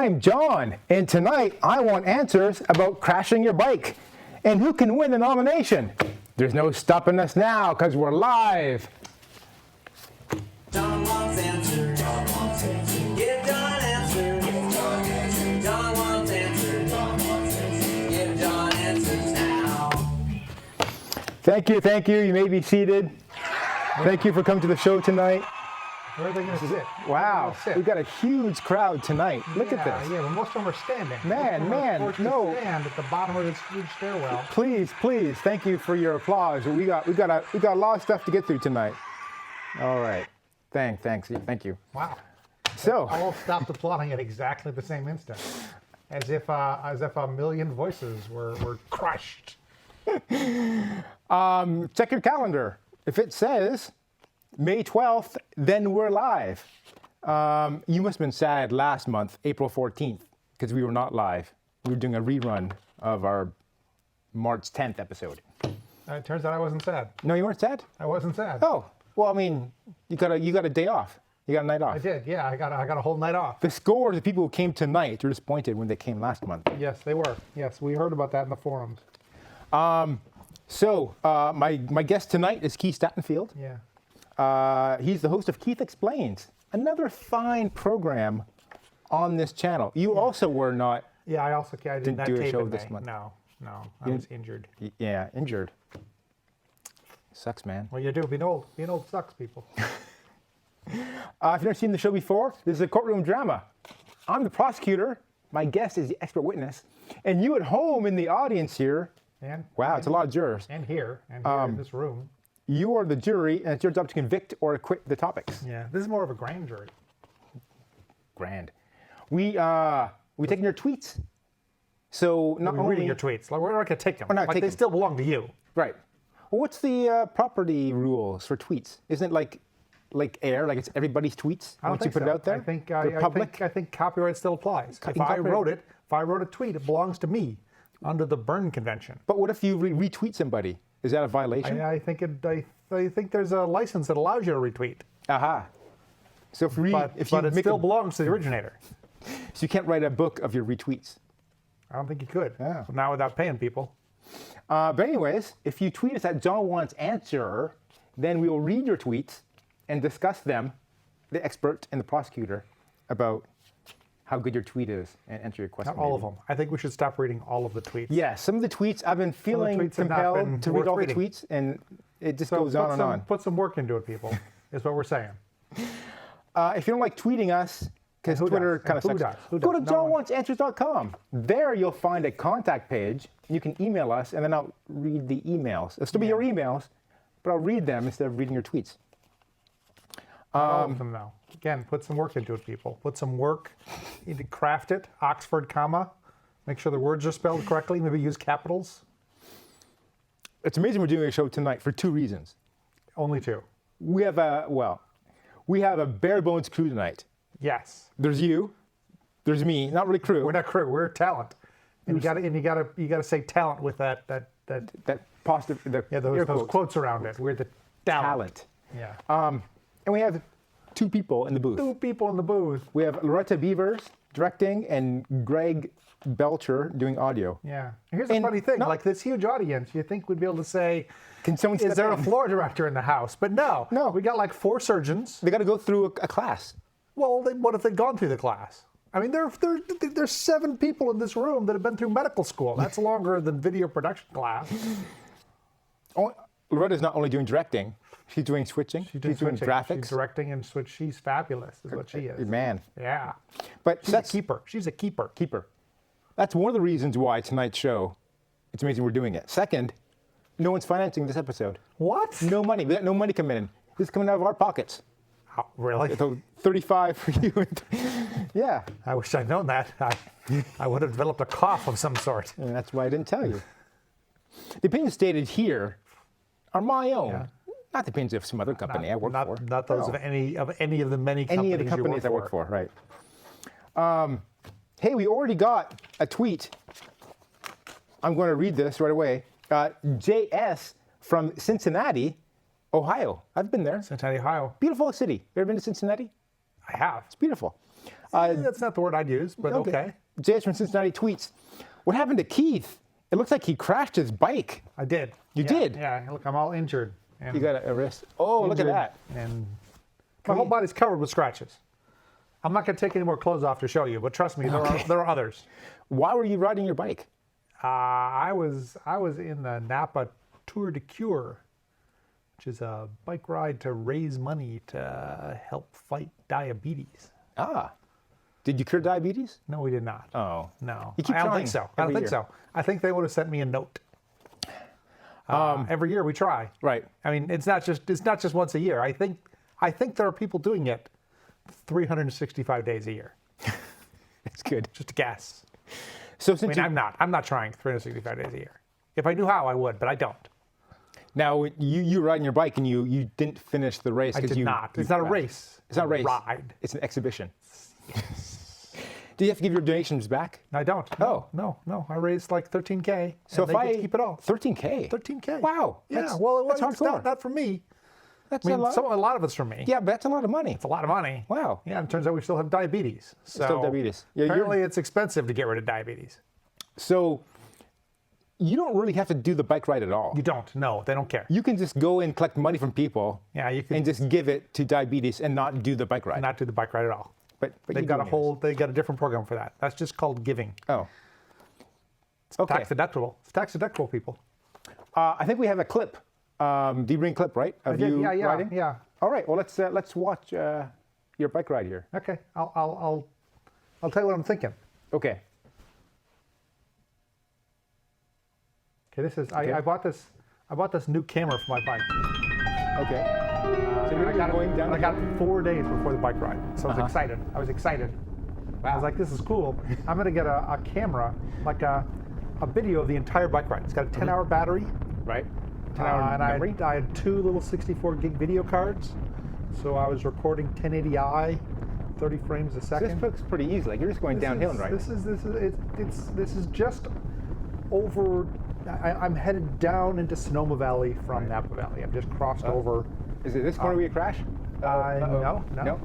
I'm John, and tonight I want answers about crashing your bike and who can win the nomination. There's no stopping us now because we're live. John wants answers. John wants answers. Give John answers. Give John answers. John wants answers. John wants answers. Give John answers now. Thank you. You may be seated. Thank you for coming to the show tonight. Where are they going to sit? Wow, we've got a huge crowd tonight. Look at this. Yeah, well, most of them are standing. Man, no. Stand at the bottom of this huge stairwell. Please, thank you for your applause. We got a lot of stuff to get through tonight. All right. Thank you. Wow. So all stopped applauding at exactly the same instant, as if a million voices were crushed. Check your calendar. If it says May 12th, then we're live. You must have been sad last month, April 14th, because we were not live. We were doing a rerun of our March 10th episode. It turns out I wasn't sad. No, you weren't sad? I wasn't sad. Oh, well, I mean, you got a day off. You got a night off. I did. Yeah, I got a whole night off. The scores of people who came tonight were disappointed when they came last month. Yes, they were. Yes, we heard about that in the forums. So my guest tonight is Keith Stattenfield. Yeah. He's the host of Keith Explains, another fine program on this channel. You also were not. Yeah, I did not do a tape show in this May. month. No, I was injured. Yeah, injured. Sucks, man. Well, you do. Being old sucks, people. If you've never seen the show before, this is a courtroom drama. I'm the prosecutor. My guest is the expert witness, and you at home in the audience here. It's a lot of jurors. And here in this room. You are the jury, and it's your job to convict or acquit the topics. Yeah, this is more of a grand jury. Grand. We taking your tweets. So not We're only reading your tweets. Like, we're not going to take them. We're not Like, taking they them. still belong to you. Right. Well, what's the property rules for tweets? Isn't it like air? Like it's everybody's tweets I don't once think you put so. it out there. I think copyright still applies. If I wrote a tweet, it belongs to me under the Berne Convention. But what if you retweet somebody? Is that a violation? I think there's a license that allows you to retweet. Aha. So if It still belongs to the originator. So you can't write a book of your retweets. I don't think you could. Yeah. Not without paying people. But anyways, if you tweet us at John Wants Answer, then we will read your tweets and discuss them, the expert and the prosecutor, about how good your tweet is and answer your question. Not all of them. I think we should stop reading all of the tweets. Yeah, some of the tweets I've been feeling tweets have not compelled been to read all worth the reading. tweets, and it just goes on and on. Put some work into it, people, is what we're saying. If you don't like tweeting us, because who Twitter does? kind of And sucks, who go to does? No one. johnwantsanswers.com. There you'll find a contact page. You can email us, and then I'll read the emails. It'll still be your emails, but I'll read them instead of reading your tweets. All of them, though. Again, put some work into it, people. Put some work into craft it. Oxford comma. Make sure the words are spelled correctly. Maybe use capitals. It's amazing we're doing a show tonight for two reasons. Only two. We have a bare bones crew tonight. Yes. There's you, there's me. Not really crew. We're not crew. We're talent. And you gotta say talent with that Positive. those quotes around it. We're the talent. Yeah. And we have two people in the booth. Two people in the booth. We have Loretta Beavers directing and Greg Belcher doing audio. Yeah. Here's a funny thing. Like this huge audience, you think we'd be able to say, Can someone is step there a in? floor director in the house? But no. No. We got like 4 surgeons. They got to go through a class. Well, what if they'd gone through the class? I mean, there's 7 people in this room that have been through medical school. That's longer than video production class. Loretta's not only doing directing, she's doing switching. She's doing graphics. She's directing and switch. She's fabulous, is what she is. Man. Yeah. But She's a keeper. She's a keeper. Keeper. That's one of the reasons why tonight's show, it's amazing we're doing it. Second, no one's financing this episode. What? No money. We got no money coming in. This is coming out of our pockets. Oh, really? So 35 for you. Yeah. I wish I'd known that. I would have developed a cough of some sort. And that's why I didn't tell you. The opinions stated here are my own. Yeah. Not the opinions of some other company I work for. Not those No. of any of the many companies Any of the companies I you work for, right. Hey, we already got a tweet. I'm going to read this right away. JS from Cincinnati, Ohio. I've been there. Cincinnati, Ohio. Beautiful city. You ever been to Cincinnati? I have. It's beautiful. That's not the word I'd use, but okay. JS from Cincinnati tweets, what happened to Keith? It looks like he crashed his bike. I did. You did? Yeah, look, I'm all injured. And You got a wrist. Oh, look at that. And my whole body's covered with scratches. I'm not going to take any more clothes off to show you, but trust me, there are others. Why were you riding your bike? I was in the Napa Tour de Cure, which is a bike ride to raise money to help fight diabetes. Ah. Did you cure diabetes? No, we did not. Oh. No, You keep I don't trying think so. I don't every think year. so. I think they would have sent me a note. Every year we try. Right. I mean, it's not just once a year. I think there are people doing it 365 days a year. That's good. Just a guess. So I since mean, I'm not trying 365 days a year. If I knew how, I would, but I don't. now you were riding your bike and you didn't finish the race I because did not. It's not a race. It's not a race. Ride. It's an exhibition. Do you have to give your donations back? I don't. Oh. No. I raised like 13K. So and if they get I to keep it all. 13K. 13K. Wow. Yeah. That's- Well, that's it's hardcore. not for me. That's I mean, a lot. a lot of it's for me. Yeah, but that's a lot of money. It's a lot of money. Wow. Yeah. And it turns out we still have diabetes. So Still have diabetes. Yeah, you're- apparently, it's expensive to get rid of diabetes. So you don't really have to do the bike ride at all. You don't. No, they don't care. You can just go and collect money from people Yeah, you can and just give it to diabetes and not do the bike ride. not do the bike ride at all. but They've you got do a yours. whole. They got a different program for that. That's just called giving. Oh. Okay. Tax deductible. It's tax deductible, people. I think we have a clip. Do you bring a clip, right? Of you yeah, riding? yeah. All right. Well, let's watch your bike ride here. Okay, I'll tell you what I'm thinking. Okay. Okay, this is Okay. I bought this new camera for my bike. Okay. So And you're I got going it. down. I got it 4 days before the bike ride, so I was Uh-huh. excited. I was excited. I was like, this is cool. I'm gonna get a camera, like a video of the entire bike ride. It's got a 10-hour battery, right. 10-hour and memory. I had 2 little 64 gig video cards, so I was recording 1080i, 30 frames a So second. this looks pretty easy. Like you're just going downhill, right? This is just over. I'm headed down into Sonoma Valley from Napa Valley. I've just crossed over. Is it this corner where you crash? Uh-oh. No.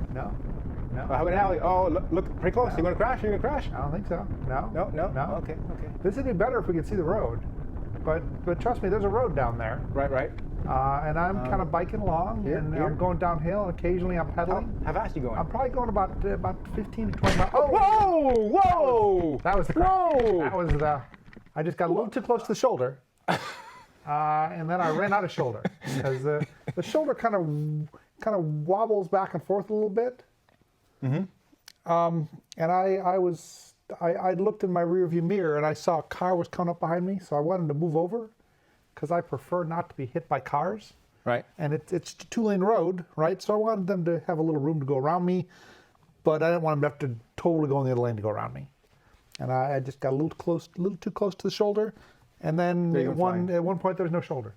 How about an alley? Oh, look pretty close. You going to crash? You going to crash? I don't think so. No. No. Okay. This would be better if we could see the road, but trust me, there's a road down there, Right. and I'm kind of biking along, here. I'm going downhill, and occasionally I'm pedaling. How fast are you going? I'm probably going about 15 to 20 miles. Oh, Whoa! that was the crash. Whoa! That was the. I just got a little too close to the shoulder, and then I ran out of shoulder because the shoulder kind of wobbles back and forth a little bit. And I looked in my rearview mirror and I saw a car was coming up behind me, so I wanted to move over because I prefer not to be hit by cars. Right. And it's a 2-lane road, right? So I wanted them to have a little room to go around me, but I didn't want them to have to totally go in the other lane to go around me. And I just got a little too close to the shoulder, and then There you at went one point there was no shoulder.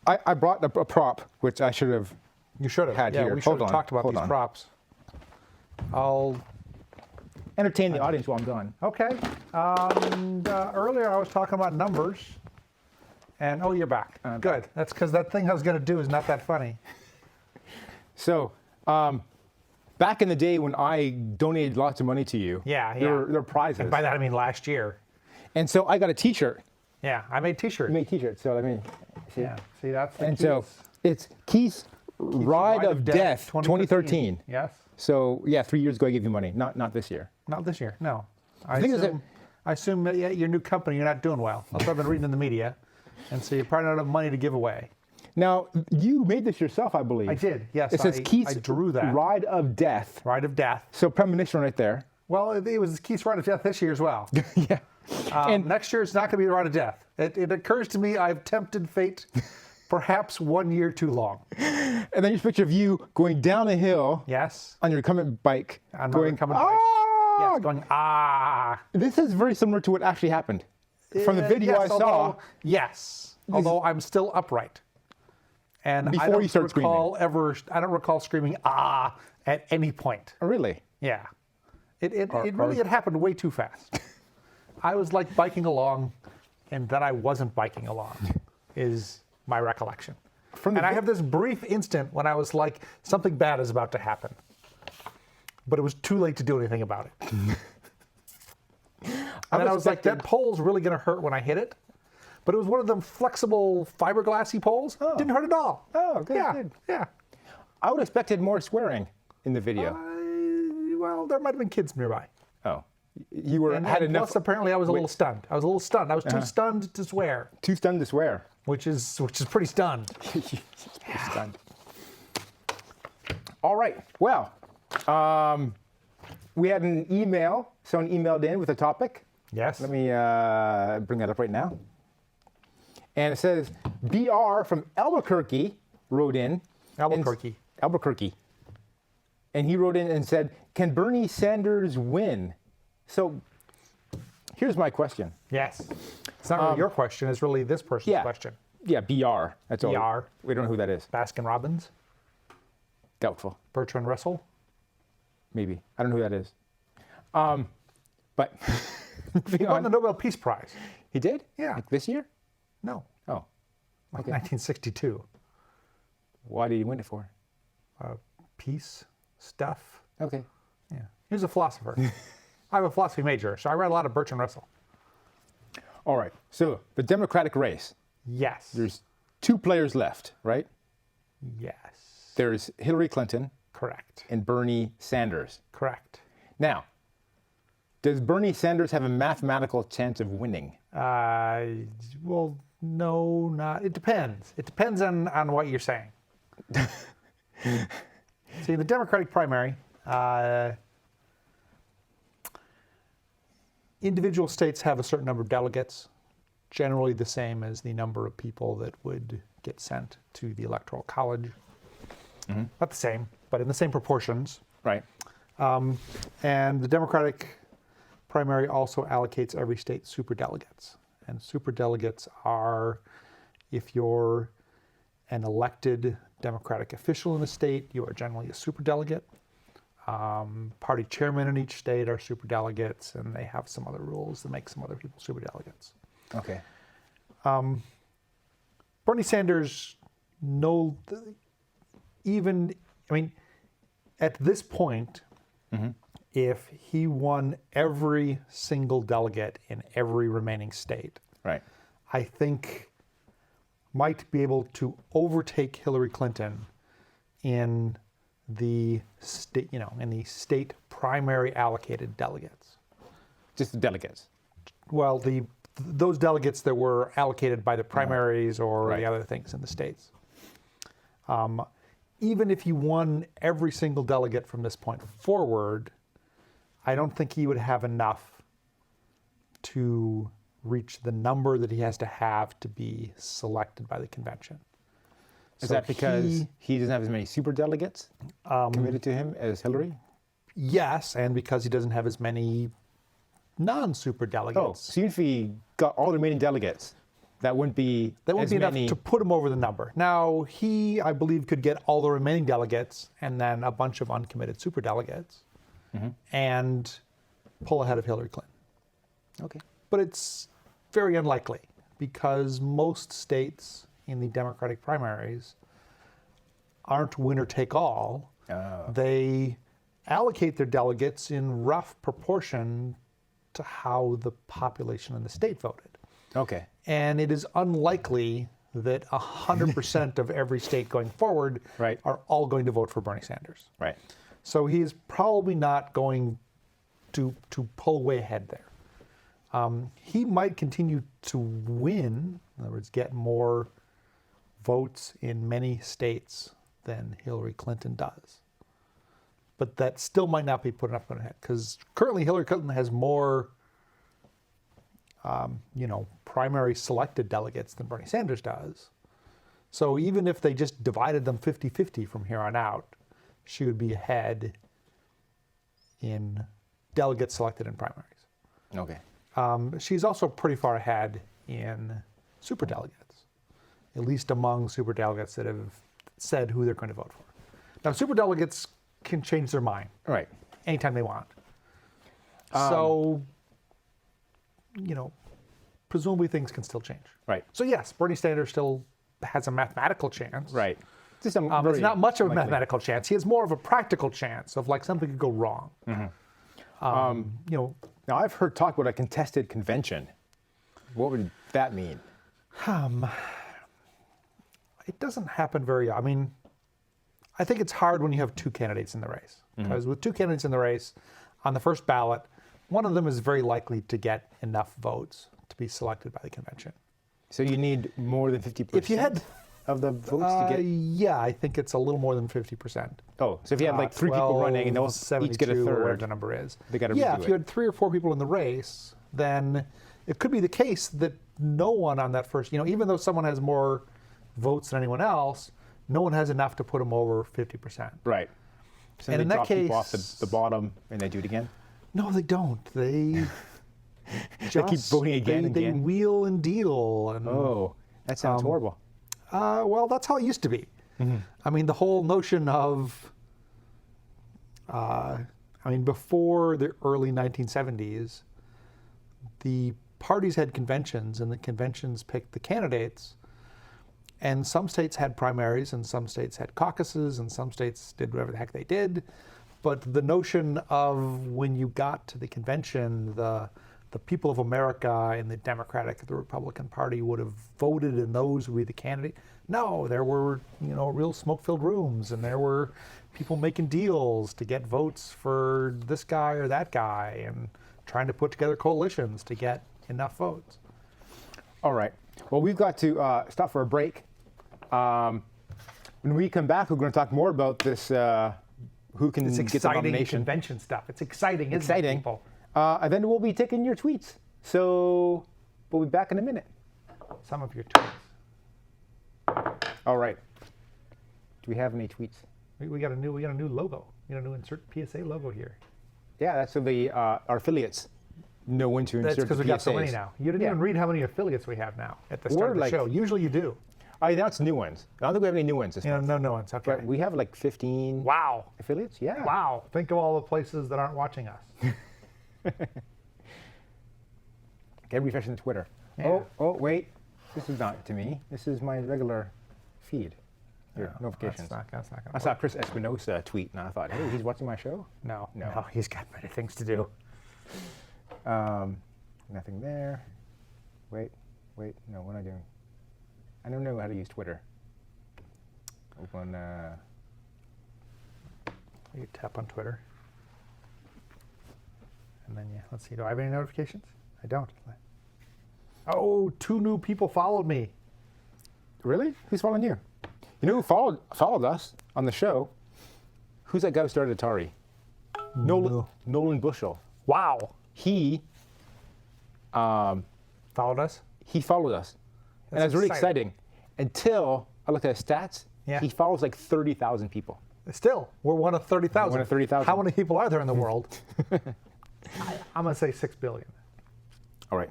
I brought a prop, which I should have. You should have. Had Yeah, here. we should Hold have on, talked about hold these on. props. I'll. Entertain the audience while I'm gone. Okay. Earlier I was talking about numbers, and oh, you're back. I'm Good. back. That's because that thing I was going to do is not that funny. So, back in the day when I donated lots of money to you, Yeah. there were prizes. And by that I mean last year. And so I got a T-shirt. Yeah, I made T-shirts. I made T-shirts. So I mean, see. Yeah. See, that's the And so keys. it's Keith's Ride of Death 2013. Yes. So yeah, 3 years ago I gave you money. Not this year. Not this year. No. I thing is that- assume that your new company, you're not doing well. That's what I've been reading in the media, and so you probably don't have money to give away. Now you made this yourself, I believe. I did. Yes. It says Keith's I drew that. Ride of Death. Ride of Death. So premonition right there. Well, it was Keith's Ride of Death this year as well. Yeah. And next year it's not going to be the Ride of Death. It occurs to me I've tempted fate perhaps 1 year too long. And then your picture of you going down a hill Yes. on your recumbent bike. On my recumbent bike. "Ah!" Yes, going, ah. This is very similar to what actually happened. From the video Yes, I saw. Yes. Although I'm still upright. And Before I don't you start recall I don't recall screaming ah at any point. Oh, really? Yeah. It really had happened way too fast. I was like biking along, and then I wasn't biking along, is my recollection. From the And I vi- have this brief instant when I was like, something bad is about to happen. but it was too late to do anything about it. And then I was like, expected- that pole's really going to hurt when I hit it. But it was one of them flexible fiberglassy poles. Oh. Didn't hurt at all. Oh, good, Yeah, good. yeah. I would have expected more swearing in the video. Well, there might have been kids nearby. Oh, you were And had and enough. plus, apparently, I was a little stunned. I was too stunned to swear, Too stunned to swear. which is pretty stunned. Pretty stunned. All right. Well, we had an email. Someone emailed in with a topic. Yes. Let me bring that up right now. And it says, BR from Albuquerque wrote in. Albuquerque. Albuquerque. And he wrote in and said, can Bernie Sanders win? So here's my question. Yes. It's not really your question. It's really this person's question. Yeah, BR. That's all. BR. We don't know who that is. Baskin Robbins, Doubtful. Bertrand Russell. Maybe. I don't know who that is. But He won the Nobel Peace Prize. he did? Yeah. Like this year? No, Oh. like 1962. Why did he win it for? Peace stuff. Okay. Yeah. He was a philosopher. I have a philosophy major, so I read a lot of Bertrand Russell. All right. So the Democratic race, Yes. there's two players left, right? Yes. There's Hillary Clinton Correct. and Bernie Sanders. Correct. Now, does Bernie Sanders have a mathematical chance of winning? Well, no, not. It depends. It depends on what you're saying. See, the Democratic primary, individual states have a certain number of delegates, generally the same as the number of people that would get sent to the Electoral College. Not the same, but in the same proportions. Right. And the Democratic primary also allocates every state superdelegates. And superdelegates are, if you're an elected Democratic official in the state, you are generally a superdelegate. Party chairmen in each state are superdelegates, and they have some other rules that make some other people superdelegates. Okay. Bernie Sanders, at this point, if he won every single delegate in every remaining state, Right. I think might be able to overtake Hillary Clinton in the state, in the state primary allocated delegates. Just the delegates. Well, those delegates that were allocated by the primaries or Right. the other things in the states. Even if he won every single delegate from this point forward, I don't think he would have enough to reach the number that he has to have to be selected by the convention. Is So that because he doesn't have as many super delegates committed to him as Hillary? Yes, and because he doesn't have as many non-super Oh, delegates. so even if he got all the remaining delegates, that wouldn't be That won't as be enough many. to put him over the number. Now, he, I believe, could get all the remaining delegates and then a bunch of uncommitted superdelegates and pull ahead of Hillary Clinton. Okay. But it's very unlikely because most states in the Democratic primaries aren't winner take all. Oh. They allocate their delegates in rough proportion to how the population in the state voted. Okay. And it is unlikely that 100% of every state going forward Right. are all going to vote for Bernie Sanders. Right. So he is probably not going to pull way ahead there. He might continue to win, in other words, get more votes in many states than Hillary Clinton does. But that still might not be put enough on ahead because currently Hillary Clinton has more primary selected delegates than Bernie Sanders does. So even if they just divided them 50-50 from here on out, she would be ahead in delegates selected in primaries. Okay. She's also pretty far ahead in superdelegates, at least among superdelegates that have said who they're going to vote for. Now, superdelegates can change their mind All right. anytime they want. So, presumably things can still change. Right. So yes, Bernie Sanders still has a mathematical chance. Right. Just a It's very not much of a likely. mathematical chance. He has more of a practical chance of like something could go wrong. You know, Now, I've heard talk about a contested convention. What would that mean? it doesn't happen very. I mean, I think it's hard when you have two candidates in the race because with two candidates in the race, on the first ballot, one of them is very likely to get enough votes to be selected by the convention. So you need more than 50% If you had, of the votes to get. yeah, I think it's a little more than 50%. Oh, so if you have like 3 people running and they'll each get a 72 or whatever third, the number is. they gotta Yeah, redo if you it. had 3 or 4 people in the race, then it could be the case that no one on that first, even though someone has more votes than anyone else, no one has enough to put them over 50%. right? So And they in that drop people off case- the bottom and they do it again. No, they don't. They They keep voting again and they again. wheel and deal. And, Oh, that sounds horrible. well, that's how it used to be. I mean, the whole notion of, before the early 1970s, the parties had conventions, and the conventions picked the candidates. And some states had primaries, and some states had caucuses, and some states did whatever the heck they did. But the notion of when you got to the convention, the people of America and the Democratic and the Republican Party would have voted, and those would be the candidate. No, there were real smoke-filled rooms, and there were people making deals to get votes for this guy or that guy, and trying to put together coalitions to get enough votes. All right. Well, we've got to stop for a break. When we come back, we're going to talk more about this. Who can It's get the exciting nomination? convention stuff. It's exciting, isn't it, Exciting. people? And then we'll be taking your tweets. So we'll be back in a minute. Some of your tweets. All right. Do we have any tweets? We got a new logo. We got a new insert PSA logo here. Yeah, that's so the our affiliates know when to That's insert because the we got so many PSAs. now. You didn't Yeah. even read how many affiliates we have now at the start We're of the like- show. Usually you do. I announced new ones. I don't think we have any new ones this month. No one's okay. But we have like 15 Wow. affiliates. Yeah. Wow. Think of all the places that aren't watching us. Okay, refreshing Twitter. Yeah. Oh, wait. This is not to me. This is my regular feed. Here, No, notifications. That's not I gonna saw work. Chris Espinosa tweet, and I thought, hey, he's watching my show. No, No. he's got better things to do. Nothing there. Wait. No, what am I doing? I don't know how to use Twitter. Open. You tap on Twitter. And then, let's see. Do I have any notifications? I don't. Oh, 2 new people followed me. Really? Who's following you? You know who followed us on the show? Who's that guy who started Atari? Nolan Bushell. Wow. He Followed us? he followed us, and it That's was really exciting. exciting until I looked at his stats. Yeah. He follows like 30,000 people. Still, we're one of 30,000. One of 30,000. How many people are there in the world? I'm going to say 6 billion. All right.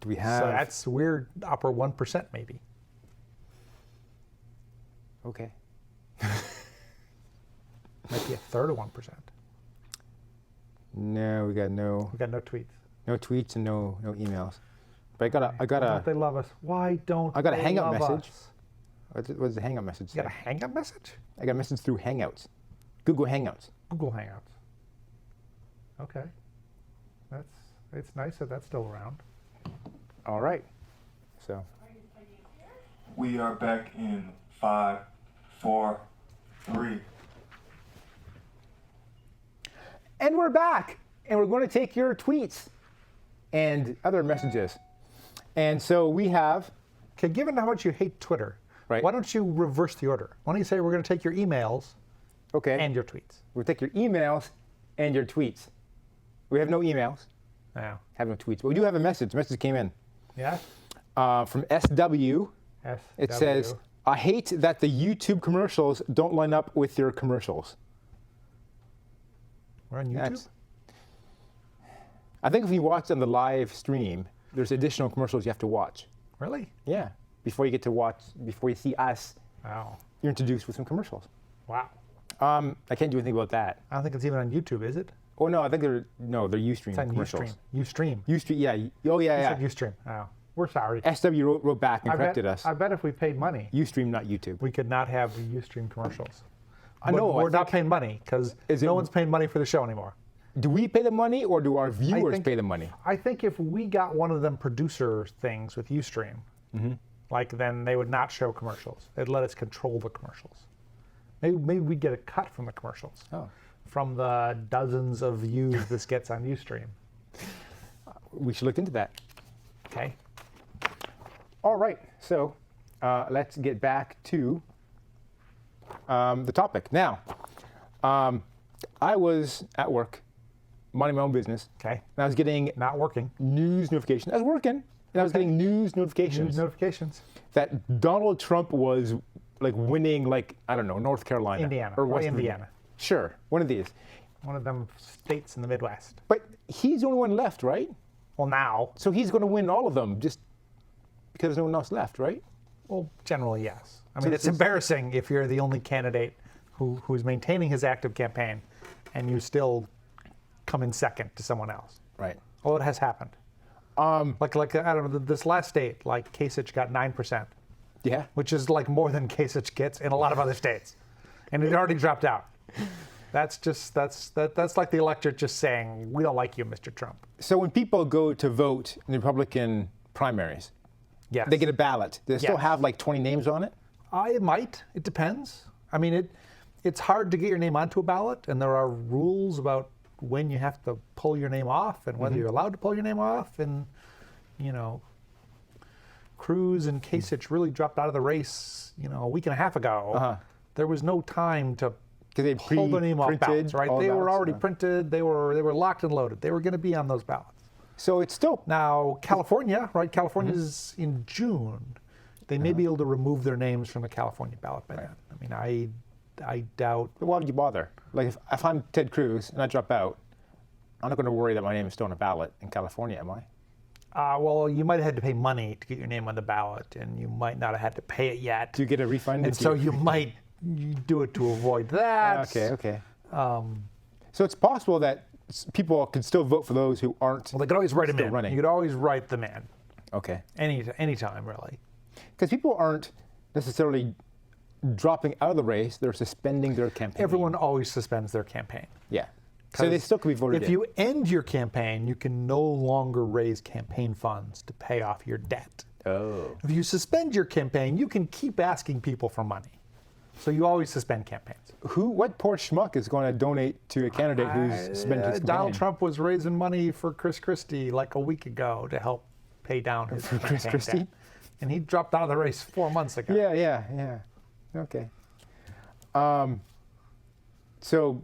Do we have? So that's weird, upper 1% maybe. Okay. Might be a third of 1%. No, we got no We got no tweets. tweets and no emails. But I got Why don't a they love us? Why don't I got a they Hangout love message. us? What's the Hangout message You got say? a Hangout message? I got a message through Hangouts, Google Hangouts. Google Hangouts. Okay. It's nice that that's still around. All right. So We are back in 5, 4, 3. and we're back, and we're going to take your tweets and other messages. And so we have. Okay, given how much you hate Twitter, Right. why don't you reverse the order? Why don't you say we're going to take your emails Okay. and your tweets? We'll take your emails and your tweets. We have no emails, Yeah. have no tweets, but we do have a message. A message came in Yeah? from SW. SW. It says, I hate that the YouTube commercials don't line up with your commercials. We're on YouTube? That's- I think if you watch on the live stream, there's additional commercials you have to watch. Really? Yeah. Before you see us, Wow. you're introduced with some commercials. Wow. I can't do anything about that. I don't think it's even on YouTube, is it? Oh no, I think they're Ustream It's on commercials. Ustream. Ustream. Ustream, yeah. Oh yeah, You yeah. said Ustream. Oh. We're sorry. SW wrote back and corrected us. I bet if we paid money, Ustream, not YouTube. we could not have Ustream commercials. I know. We're not paying money because no one's paying money for the show anymore. Do we pay the money or do our viewers pay the money? I think if we got one of them producer things with Ustream, like then they would not show commercials. They'd let us control the commercials. Maybe we'd get a cut from the commercials. Oh. From the dozens of views this gets on Ustream. We should look into that. Okay. All right. So let's get back to the topic. Now, I was at work, minding my own business. Okay. And I was getting Not working. news notifications. I was working, and I was getting news notifications News notifications. that Donald Trump was like winning, like, I don't know, North Carolina. Indiana. Or Or West Indiana. Virginia. Sure, one of these. One of them states in the Midwest. But he's the only one left, right? Well, now. So he's going to win all of them just because there's no one else left, right? Well, generally, yes. I mean, it's embarrassing if you're the only candidate who's maintaining his active campaign and you still come in second to someone else. Right. Well, it has happened. Like I don't know, this last state, like Kasich got 9%, Yeah. which is like more than Kasich gets in a lot of other states, and it already dropped out. That's like the electorate just saying, we don't like you, Mr. Trump. So when people go to vote in the Republican primaries, Yes. they get a ballot. Do they still Yes. have like 20 names on it? It might. It depends. I mean, it's hard to get your name onto a ballot, and there are rules about when you have to pull your name off and whether you're allowed to pull your name off. And, Cruz and Kasich really dropped out of the race, a week and a half ago. There was no time to 'Cause they pull their name off ballots, pre-printed right? all They were ballots, already yeah. printed. They were locked and loaded. They were going to be on those ballots. So it's still Now, California, right? California's in June. They may be able to remove their names from the California ballot by then. I mean, I doubt. But why would you bother? Like if I'm Ted Cruz and I drop out, I'm not going to worry that my name is still on a ballot in California, am I? Well, you might have had to pay money to get your name on the ballot, and you might not have had to pay it yet. Do you get a refund? And so you might do it to avoid that. Okay. So it's possible that people could still vote for those who aren't. Well, they could always write them Still in. running. You could always write them in. Okay. Any time, really. Because people aren't necessarily dropping out of the race; they're suspending their campaign. Everyone always suspends their campaign. Yeah. So they still could be voted If in. you end your campaign, you can no longer raise campaign funds to pay off your debt. Oh. If you suspend your campaign, you can keep asking people for money. So you always suspend campaigns. What poor schmuck is going to donate to a candidate who's suspended his campaign? Donald Trump was raising money for Chris Christie like a week ago to help pay down his Chris campaign Christie? debt. And he dropped out of the race 4 months ago. Yeah. Okay. So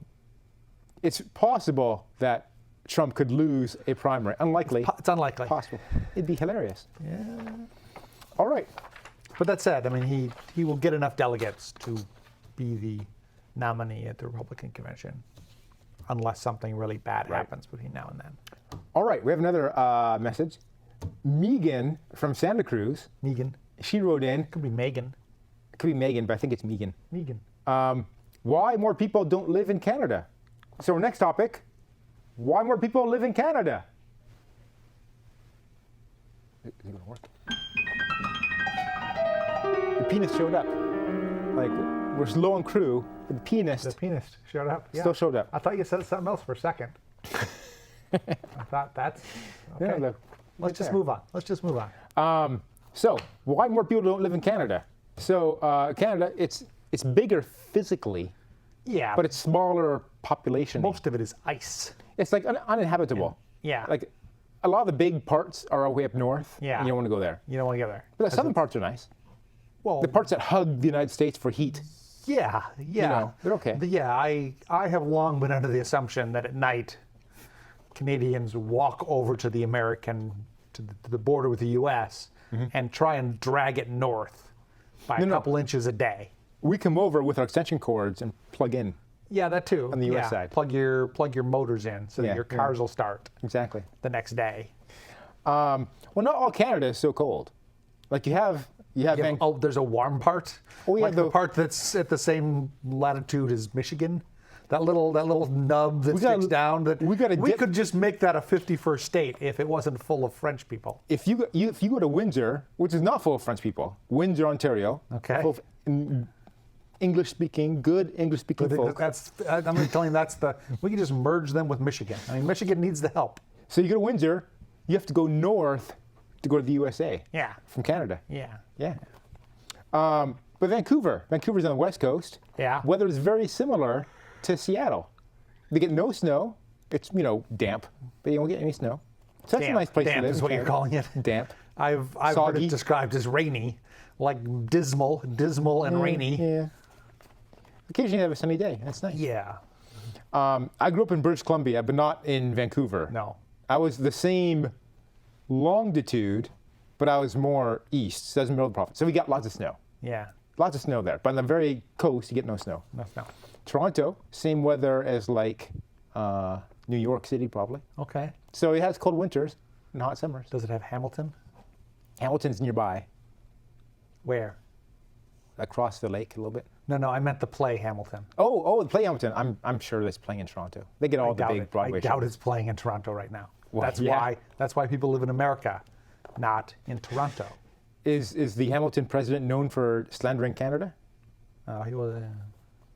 it's possible that Trump could lose a primary. Unlikely. It's unlikely. Possible. It'd be hilarious. Yeah. All right. But that said, I mean, he will get enough delegates to be the nominee at the Republican convention, unless something really bad happens between now and then. All right. We have another message. Megan from Santa Cruz. Megan. She wrote in. Could be Megan. It could be Megan, but I think it's Megan. Megan. Why more people don't live in Canada? So our next topic, why more people live in Canada? Is it going to work? The pianist showed up. Like, we're low on crew, but the pianist The pianist showed up. Yeah. still showed up. I thought you said something else for a second. I thought that's okay. Yeah, look, Let's just move on. Let's just move on. So, why more people don't live in Canada? So, Canada, it's bigger physically, Yeah. but it's smaller population. most of it is ice. It's like uninhabitable. Yeah. Like, a lot of the big parts are way up north. Yeah. And you don't want to go there. You don't want to get there. But the southern parts are nice. Well, The parts that hug the United States for heat. yeah. they're okay. Yeah, I have long been under the assumption that at night Canadians walk over to the to the border with the U.S. and try and drag it north by a No. couple inches a day. We come over with our extension cords and plug in. Yeah, that too. On the US Yeah, side. plug your motors in so that Yeah, your yeah. cars will start Exactly. the next day. Well, not all Canada is so cold. Like you have There's a warm part. Oh, yeah, like the the- part that's at the same latitude as Michigan. That little nub that gotta- sticks down. That we gotta dip- could just make that a 51st state if it wasn't full of French people. If you go to Windsor, which is not full of French people, Windsor, Ontario, Okay. full of English-speaking, good English-speaking folk. I'm telling you, we can just merge them with Michigan. I mean, Michigan needs the help. So you go to Windsor, you have to go north to go to the USA. Yeah. From Canada. Yeah. Yeah. But Vancouver's on the west coast. Yeah. Weather is very similar to Seattle. They get no snow. It's damp, but you won't get any snow. So that's a nice place to Damp live. is in what you're Canada. calling it. Damp. I've heard Soggy. it described as rainy, like dismal and rainy. Yeah. Occasionally you have a sunny day. That's nice. Yeah. I grew up in British Columbia, but not in Vancouver. No. I was the same longitude, but I was more east. So that's the middle of the province. So we got lots of snow. Yeah. Lots of snow there. But on the very coast, you get no snow. No. Toronto, same weather as like New York City, probably. Okay. So it has cold winters and hot summers. Does it have Hamilton? Hamilton's nearby, Where? across the lake a little bit. No, I meant the play Hamilton. Oh, play Hamilton. I'm sure that's playing in Toronto. They get all the big Broadway I doubt shows. it's playing in Toronto right now. Well, yeah. That's why people live in America, not in Toronto. Is the Hamilton president known for slandering Canada? He was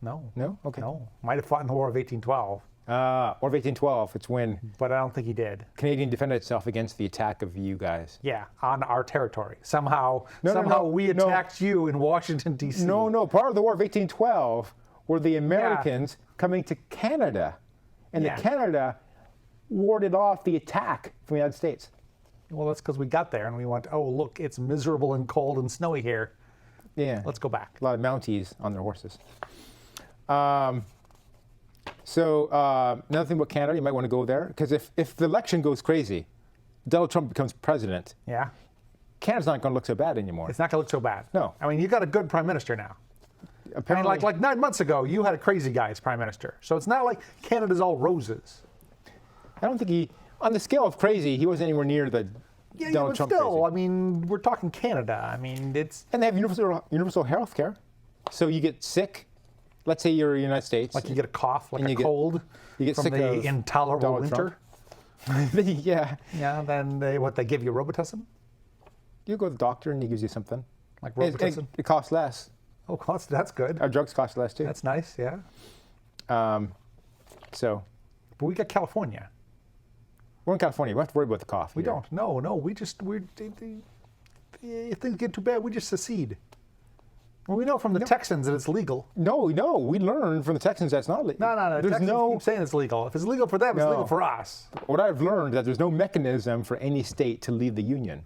no. No? Okay. No. Might have fought in the War of 1812, War of 1812. It's when but I don't think he did. Canadian defended itself against the attack of you guys. Yeah, on our territory. Somehow No, we no. attacked you in Washington D.C. No. Part of the War of 1812 were the Americans coming to Canada, and Yeah. the Canada warded off the attack from the United States. Well, that's because we got there and we went, oh, look, it's miserable and cold and snowy here. Yeah. Let's go back. A lot of Mounties on their horses. So another thing about Canada, you might want to go there, because if the election goes crazy, Donald Trump becomes president, Yeah. Canada's not going to look so bad anymore. It's not going to look so bad. No. I mean, you got a good prime minister now. I mean, Apparently, like 9 months ago, you had a crazy guy as prime minister. So it's not like Canada's all roses. I don't think on the scale of crazy, he wasn't anywhere near the Donald but Trump still, crazy. I mean, we're talking Canada. I mean, it's And they have universal health care. So you get sick, let's say you're in the United States. like you get a cough, like And a you get- cold you get from sick the of intolerable Donald winter. Trump. Yeah. Yeah, then they give you Robitussin? You go to the doctor and he gives you something. Like It, Robitussin? it costs less. Oh, that's good. Our drugs cost less too. That's nice, yeah. So But we got California. we're in California. We don't have to worry about the cough. We here. don't. No. If things get too bad, we just secede. Well, we know from the Texans that it's legal. No, we learned from the Texans that's not legal. No. There's Texans no. keep saying it's legal. If it's legal for them, it's No. legal for us. What I've learned is that there's no mechanism for any state to leave the union.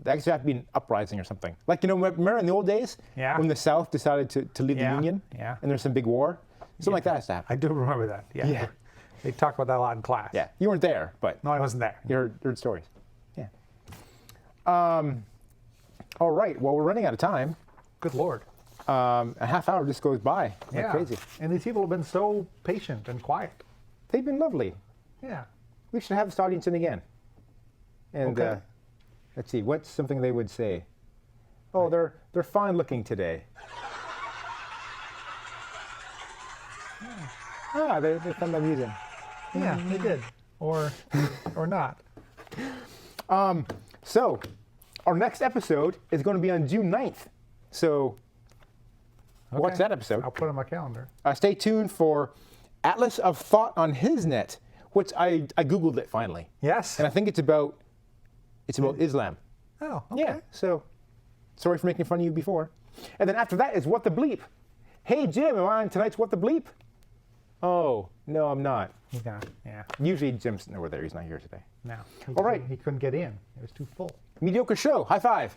There actually have to be an uprising or something. Like, remember in the old days Yeah. when the South decided to leave Yeah, the union? yeah. And there's some big war? Something like that has to happen. I do remember that. Yeah. Yeah. They talk about that a lot in class. Yeah. You weren't there, but No, I wasn't there. you heard stories. Yeah. All right. Well, we're running out of time. Good Lord. A half hour just goes by like Yeah. crazy. And these people have been so patient and quiet. They've been lovely. Yeah. We should have this audience in again. And Okay. let's see, what's something they would say? Oh, they're fine looking today. Ah, they found amusing. Yeah, they did. Or not. So, our next episode is going to be on June 9th. So, watch Okay. that episode. I'll put it on my calendar. Stay tuned for Atlas of Thought on HisNet, which I Googled it finally. Yes. And I think it's about Islam. Oh, okay. Yeah, so sorry for making fun of you before. And then after that is What the Bleep. Hey, Jim, am I on tonight's What the Bleep? Oh, no, I'm not. He's not. Yeah. Usually Jim's over there. He's not here today. No. All right. He couldn't get in. It was too full. Mediocre show. High five.